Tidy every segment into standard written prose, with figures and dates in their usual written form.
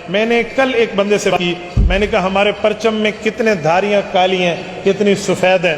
میں نے کل ایک بندے سے کی، میں نے کہا ہمارے پرچم میں کتنے دھاریاں کالی ہیں کتنی سفید ہیں؟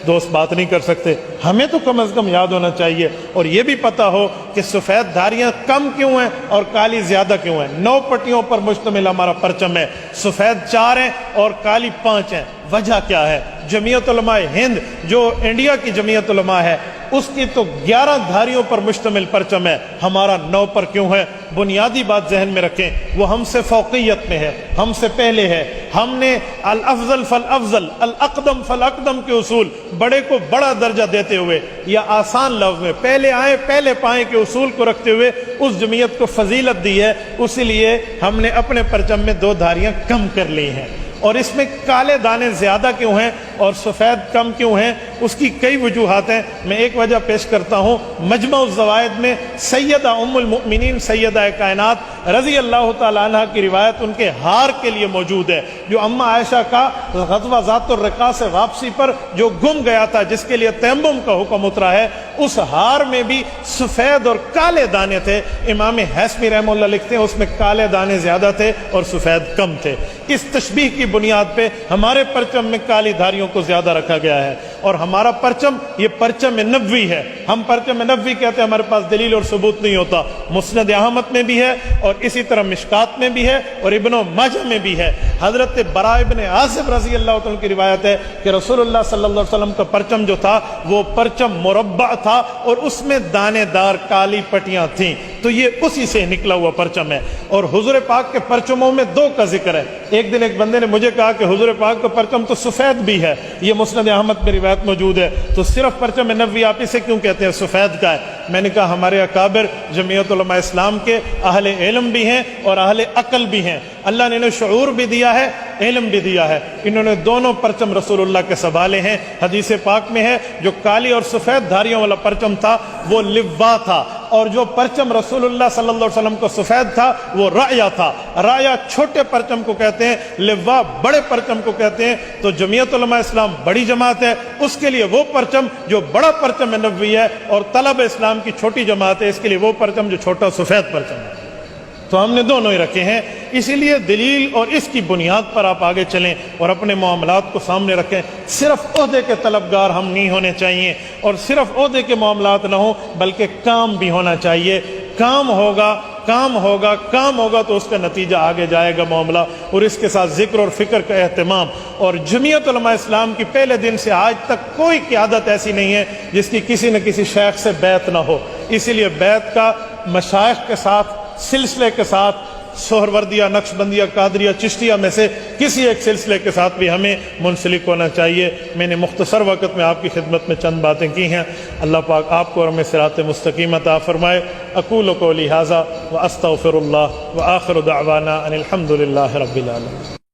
دوست بات نہیں کر سکتے۔ ہمیں تو کم از کم یاد ہونا چاہیے اور یہ بھی پتا ہو کہ سفید دھاریاں کم کیوں ہیں اور کالی زیادہ کیوں ہیں۔ 9 پٹیوں پر مشتمل ہمارا پرچم ہے، سفید 4 ہیں اور کالی 5 ہیں۔ وجہ کیا ہے؟ جمعیت علماء ہند جو انڈیا کی جمعیت علماء ہے اس کی تو 11 دھاریوں پر مشتمل پرچم ہے، ہمارا 9 پر کیوں ہے؟ بنیادی بات ذہن میں رکھیں، وہ ہم سے فوقیت میں ہے، ہم سے پہلے ہے۔ ہم نے الافضل فالافضل الاقدم فالاقدم کے اصول، بڑے کو بڑا درجہ دیتے ہوئے یا آسان لفظ میں پہلے آئیں پہلے پائیں کے اصول کو رکھتے ہوئے اس جمعیت کو فضیلت دی ہے، اسی لیے ہم نے اپنے پرچم میں 2 دھاریاں کم کر لی ہیں۔ اور اس میں کالے دانے زیادہ کیوں ہیں اور سفید کم کیوں ہیں؟ اس کی کئی وجوہات ہیں، میں ایک وجہ پیش کرتا ہوں۔ مجمع الزوائد میں سیدہ ام المؤمنین سیدہ کائنات رضی اللہ تعالی عنہ کی روایت ان کے ہار کے لیے موجود ہے، جو اماں عائشہ کا غزوہ ذات الرقاع سے واپسی پر جو گم گیا تھا، جس کے لیے تیمم کا حکم اترا ہے، اس ہار میں بھی سفید اور کالے دانے تھے۔ امام حیثمی رحمہ اللہ لکھتے ہیں اس میں کالے دانے زیادہ تھے اور سفید کم تھے۔ اس تشبیہ کی بنیاد پہ ہمارے پرچم میں کالی دھاریوں کو زیادہ رکھا گیا ہے، اور ہمارا پرچم یہ پرچم نبوی ہے۔ ہم پرچم نبوی کہتے ہیں، ہمارے پاس دلیل اور ثبوت نہیں ہوتا۔ مسند احمد میں بھی ہے اور اسی طرح مشکات میں بھی ہے اور ابن ماجہ میں بھی ہے۔ حضرت براء ابن عازب رضی اللہ عنہ کی روایت ہے کہ رسول اللہ صلی اللہ علیہ وسلم کا پرچم جو تھا وہ پرچم مربع تھا اور اس میں دانے دار کالی پٹیاں تھیں، تو یہ اسی سے نکلا ہوا پرچم ہے۔ اور حضور پاک کے پرچموں میں 2 کا ذکر ہے۔ ایک دن ایک بندے نے مجھے کہا کہ حضور پاک کا پرچم تو سفید بھی ہے، یہ مسند احمد میں روایت موجود ہے، تو صرف پرچم نبوی آپ اسے کیوں کہتے ہیں سفید کا ہے؟ میں نے کہا ہمارے اکابر جمعیت علماء اسلام کے اہل علم بھی ہیں اور اہل عقل بھی ہیں، اللہ نے انہیں شعور بھی دیا ہے، علم بھی دیا ہے، انہوں نے دونوں پرچم رسول اللہ کے سنبھالے ہیں۔ حدیث پاک میں ہے جو کالی اور سفید دھاریوں والا پرچم تھا وہ لوا تھا، اور جو پرچم رسول اللہ صلی اللہ علیہ وسلم کو سفید تھا وہ رایا تھا۔ رایا چھوٹے پرچم کو کہتے ہیں، لوا بڑے پرچم کو کہتے ہیں۔ تو جمعیت علماء اسلام بڑی جماعت ہے، اس کے لیے وہ پرچم جو بڑا پرچم نبوی ہے، اور طلب اسلام کی چھوٹی جماعت ہے، اس کے لیے وہ پرچم جو چھوٹا سفید پرچم ہے۔ تو ہم نے دونوں ہی رکھے ہیں، اسی لیے دلیل اور اس کی بنیاد پر آپ آگے چلیں اور اپنے معاملات کو سامنے رکھیں۔ صرف عہدے کے طلبگار ہم نہیں ہونے چاہیے، اور صرف عہدے کے معاملات نہ ہوں بلکہ کام بھی ہونا چاہیے۔ کام ہوگا تو اس کا نتیجہ آگے جائے گا معاملہ، اور اس کے ساتھ ذکر اور فکر کا اہتمام۔ اور جمعیت علماء اسلام کی پہلے دن سے آج تک کوئی قیادت ایسی نہیں ہے جس کی کسی نہ کسی شیخ سے بیعت نہ ہو، اسی لیے بیعت کا مشائخ کے ساتھ سلسلے کے ساتھ سہروردیہ، نقشبندیہ، قادریہ، چشتیہ میں سے کسی ایک سلسلے کے ساتھ بھی ہمیں منسلک ہونا چاہیے۔ میں نے مختصر وقت میں آپ کی خدمت میں چند باتیں کی ہیں، اللہ پاک آپ کو اور ہمیں صراط مستقیم عطا فرمائے۔ اقول قولی ھذا واستغفر اللہ وآخر دعوانا ان الحمد للہ رب العالمین۔